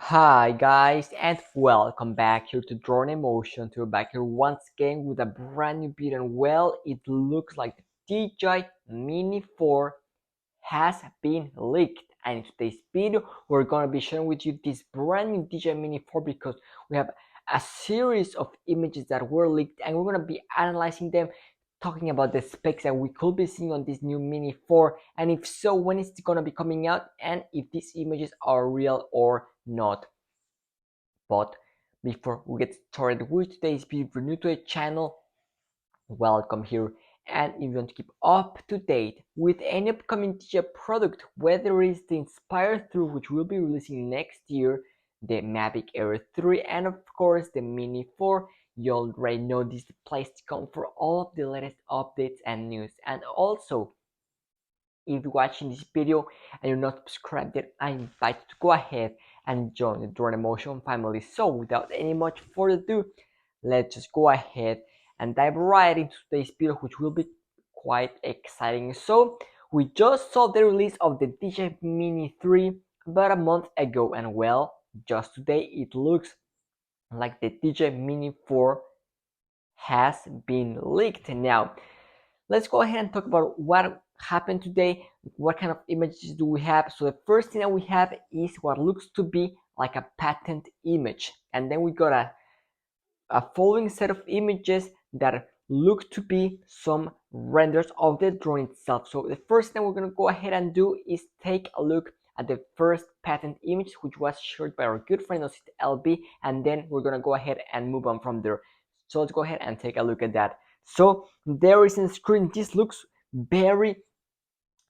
Hi guys and welcome back here to Drone Emotion. We're back here once again with a brand new video, and well, it looks like the DJI Mini 4 has been leaked, and in today's video we're going to be sharing with you this brand new DJI Mini 4 because we have a series of images that were leaked and we're going to be analyzing them, talking about the specs that we could be seeing on this new Mini 4, and if so, when it's going to be coming out, and if these images are real or not. But before we get started with today's video, if you're new to the channel, welcome here. And if you want to keep up to date with any upcoming DJI product, whether it's the Inspire 3, which we'll be releasing next year, the Mavic Air 3, and of course the Mini 4, you already know this is the place to come for all of the latest updates and news. And also, if you're watching this video and you're not subscribed yet, I invite you to go ahead and join the Drone Emotion family. So without any much further ado, let's just go ahead and dive right into today's video, which will be quite exciting. So we just saw the release of the DJI Mini 3 about a month ago, and well, just today it looks like the DJI Mini 4 has been leaked. Now let's go ahead and talk about what happened today, what kind of images do we have. So the first thing that we have is what looks to be like a patent image, and then we got a following set of images that look to be some renders of the drone itself. So the first thing we're going to go ahead and do is take a look at the first patent image, which was shared by our good friend Osit LB, and then we're going to go ahead and move on from there. So let's go ahead and take a look at that. So there is on screen, this looks very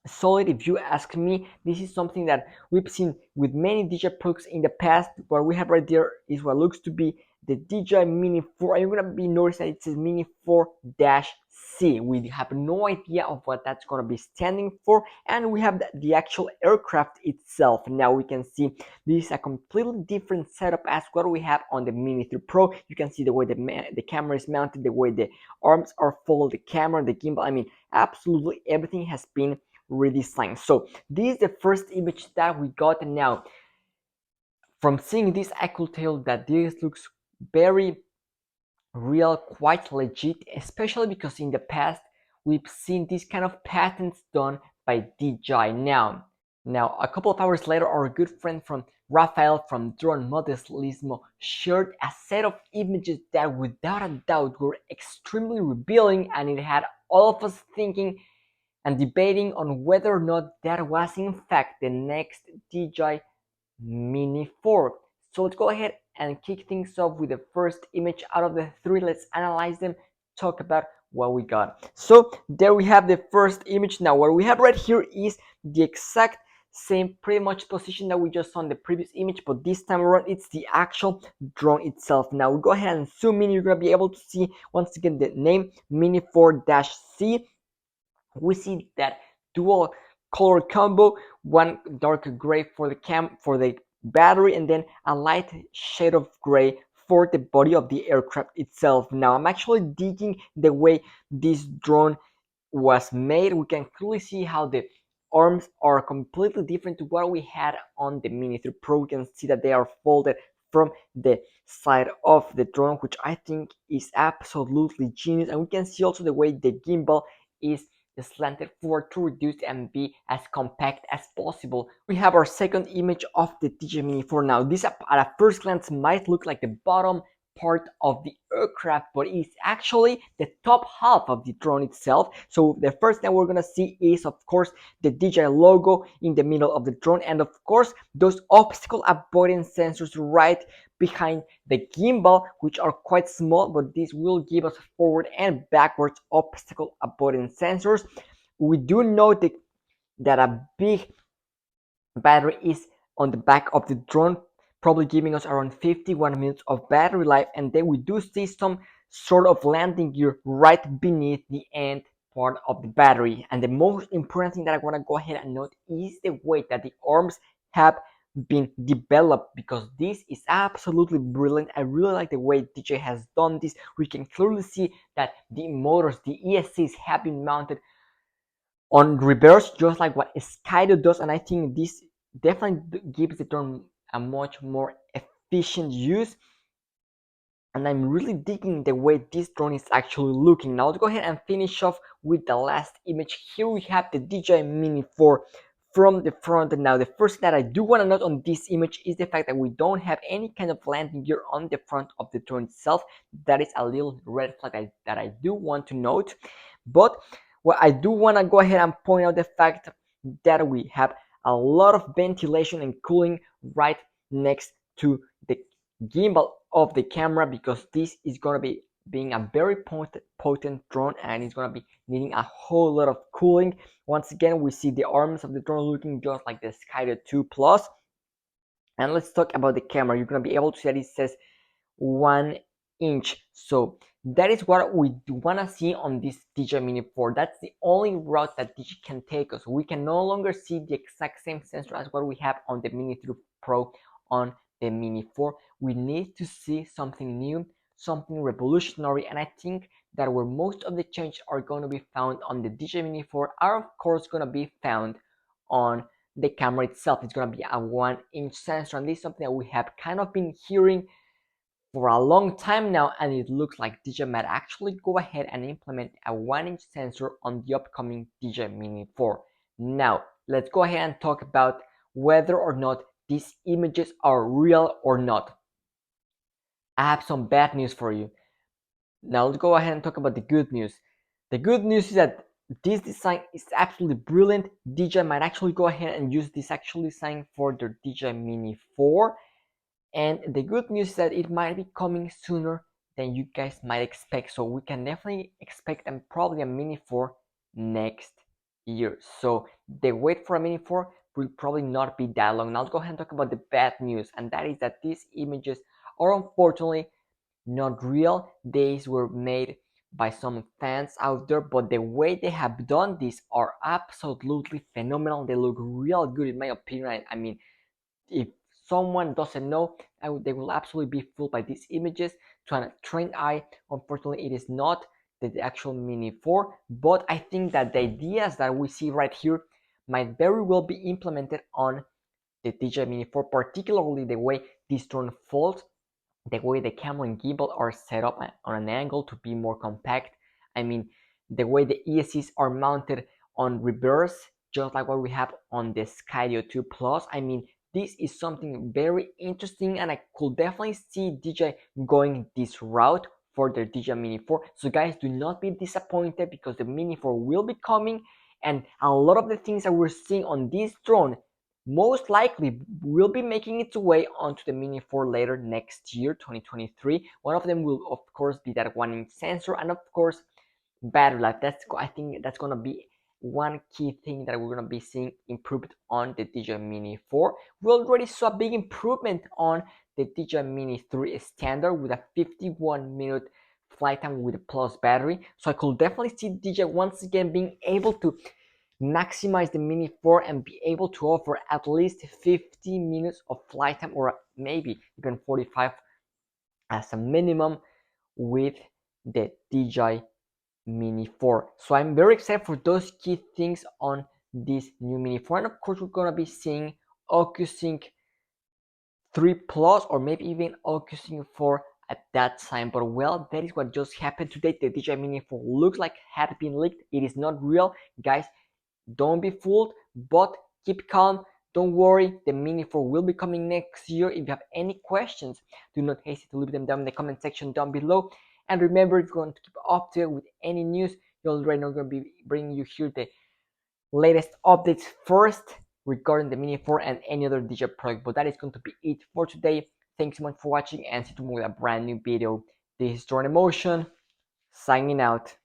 solid if you ask me. This is something that we've seen with many DJI products in the past. What we have right there is what looks to be the DJI Mini 4, and you're gonna be noticing that it says Mini 4-C. We have no idea of what that's gonna be standing for, and we have the actual aircraft itself. Now we can see this is a completely different setup as what we have on the Mini 3 Pro. You can see the way the camera is mounted, the way the arms are folded, the camera, the gimbal. I mean, absolutely everything has been redesigned. So this is the first image that we got. Now from seeing this, I could tell that this looks very real, quite legit, especially because in the past we've seen this kind of patents done by DJI. Now a couple of hours later, our good friend from Rafael from Drone Modelismo shared a set of images that without a doubt were extremely revealing, and it had all of us thinking and debating on whether or not that was in fact the next DJI Mini 4. So let's go ahead and kick things off with the first image out of the three. Let's analyze them, talk about what we got. So there we have the first image. Now what we have right here is the exact same pretty much position that we just saw in the previous image, but this time around it's the actual drone itself. Now we go ahead and zoom in. You're gonna be able to see once again the name Mini 4-C. We see that dual color combo, one dark gray for the battery, and then a light shade of gray for the body of the aircraft itself. Now I'm actually digging the way this drone was made. We can clearly see how the arms are completely different to what we had on the Mini 3 Pro. We can see that they are folded from the side of the drone, which I think is absolutely genius. And we can see also the way the gimbal is slanted forward to reduce and be as compact as possible. We have our second image of the DJI Mini 4. Now this at a first glance might look like the bottom part of the aircraft, but it's actually the top half of the drone itself. So the first thing we're gonna see is of course the DJI logo in the middle of the drone, and of course those obstacle avoidance sensors right behind the gimbal, which are quite small, but this will give us forward and backwards obstacle avoidance sensors. We do know that a big battery is on the back of the drone, probably giving us around 51 minutes of battery life, and then we do see some sort of landing gear right beneath the end part of the battery. And the most important thing that I want to go ahead and note is the way that the arms have been developed, because this is absolutely brilliant. I really like the way DJI has done this. We can clearly see that the motors, the ESCs, have been mounted on reverse, just like what Skydio does, and I think this definitely gives the drone a much more efficient use, and I'm really digging the way this drone is actually looking. Now let's go ahead and finish off with the last image. Here we have the DJI Mini 4 from the front. And now the first thing that I do want to note on this image is the fact that we don't have any kind of landing gear on the front of the drone itself. That is a little red flag that I do want to note. But what I do want to go ahead and point out the fact that we have a lot of ventilation and cooling right next to the gimbal of the camera, because this is going to be being a very potent drone, and it's going to be needing a whole lot of cooling. Once again, we see the arms of the drone looking just like the Skydio 2 Plus. And let's talk about the camera. You're going to be able to see that it says 1 inch. So that is what we want to see on this DJI Mini 4. That's the only route that DJI can take us. We can no longer see the exact same sensor as what we have on the Mini 3 Pro on the Mini 4. We need to see something new, something revolutionary, and I think that where most of the changes are going to be found on the DJI Mini 4 are of course going to be found on the camera itself. It's going to be a 1-inch sensor, and this is something that we have kind of been hearing for a long time now, and it looks like DJI might actually go ahead and implement a 1-inch sensor on the upcoming DJI Mini 4. Now let's go ahead and talk about whether or not these images are real or not. I have some bad news for you. Now let's go ahead and talk about the good news. The good news is that this design is absolutely brilliant. DJI might actually go ahead and use this actual design for their DJI Mini 4. And the good news is that it might be coming sooner than you guys might expect. So we can definitely expect probably a Mini 4 next year. So the wait for a Mini 4 will probably not be that long. Now let's go ahead and talk about the bad news. And that is that these images are unfortunately not real. These were made by some fans out there, but the way they have done this are absolutely phenomenal. They look real good in my opinion. I mean, if someone doesn't know, they will absolutely be fooled by these images. To a trained eye, unfortunately, it is not the actual Mini 4, but I think that the ideas that we see right here might very well be implemented on the DJI Mini 4, particularly the way this drone folds, the way the camera and gimbal are set up on an angle to be more compact. I mean, the way the ESCs are mounted on reverse, just like what we have on the Skydio 2 Plus. I mean, this is something very interesting, and I could definitely see DJI going this route for their DJI Mini 4. So guys, do not be disappointed, because the Mini 4 will be coming, and a lot of the things that we're seeing on this drone most likely will be making its way onto the Mini 4 later next year, 2023. One of them will of course be that 1-inch sensor, and of course battery life. I think that's gonna be one key thing that we're gonna be seeing improved on the DJI Mini 4. We already saw a big improvement on the DJI Mini 3 standard with a 51-minute flight time with a plus battery. So I could definitely see DJI once again being able to maximize the Mini 4 and be able to offer at least 50 minutes of flight time, or maybe even 45 as a minimum, with the DJI Mini 4. So I'm very excited for those key things on this new Mini 4. And of course, we're going to be seeing OcuSync 3 Plus, or maybe even OcuSync 4 at that time. But well, that is what just happened today. The DJI Mini 4 looks like had been leaked. It is not real, guys. Don't be fooled, but keep calm. Don't worry, the Mini 4 will be coming next year. If you have any questions, do not hesitate to leave them down in the comment section down below. And remember, if you want to keep up to date with any news, you already know I'm going to be bringing you here the latest updates first regarding the Mini 4 and any other DJI product. But that is going to be it for today. Thanks so much for watching, and see you tomorrow with a brand new video. This is Drone Emotion, signing out.